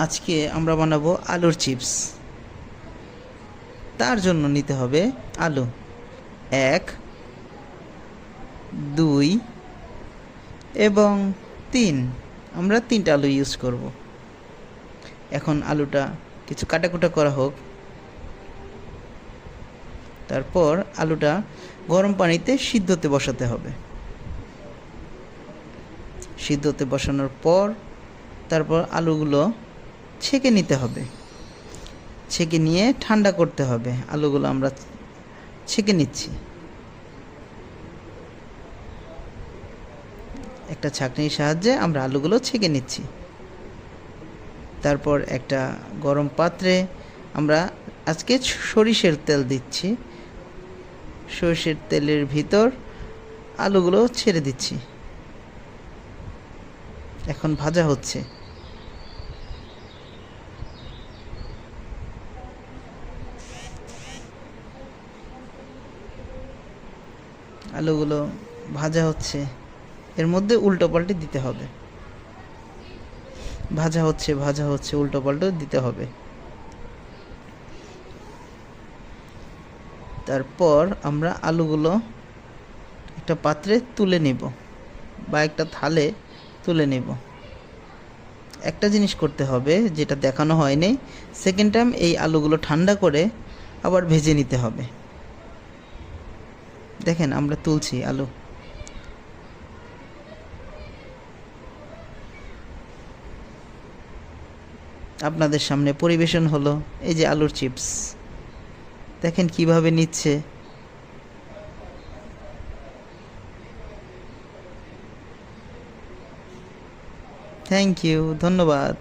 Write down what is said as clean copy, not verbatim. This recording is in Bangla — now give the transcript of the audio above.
আজকে আমরা বানাবো আলুর চিপস। তার জন্য নিতে হবে আলু 1, 2 এবং 3। আমরা 3টা আলু ইউজ করব। এখন আলুটা কিছু কাটাকুটা করা হোক। তারপর আলুটা গরম পানিতে সিদ্ধতে বসাতে হবে। সিদ্ধতে বসানোর পর তারপর আলুগুলো ছেঁকে নিতে হবে। ছেঁকে নিয়ে ঠান্ডা করতে হবে। আলুগুলো আমরা ছেঁকে নিচ্ছি। একটা ছাঁকনির সাহায্যে আমরা আলুগুলো ছেঁকে নিচ্ছি। তারপর একটা গরম পাত্রে আমরা আজকে সরিষার তেল দিচ্ছি। সরিষার তেলের ভিতর আলুগুলো ছেড়ে দিচ্ছি। এখন ভাজা হচ্ছে। আলুগুলো ভাজা হচ্ছে, এর মধ্যে উল্টো পাল্টে দিতে হবে। ভাজা হচ্ছে উল্টো পাল্টে দিতে হবে। তারপর আমরা আলুগুলো একটা পাত্রে তুলে নিব বা একটা থালে তুলে নিব। একটা জিনিস করতে হবে যেটা দেখানো হয়নি, সেকেন্ড টাইম এই আলুগুলো ঠান্ডা করে আবার ভেজে নিতে হবে। দেখেন আমরা তুলছি আলু। আপনাদের সামনে পরিবেশন হলো এই যে আলুর চিপস। দেখেন কিভাবে নিচ্ছে। থ্যাংক ইউ, ধন্যবাদ।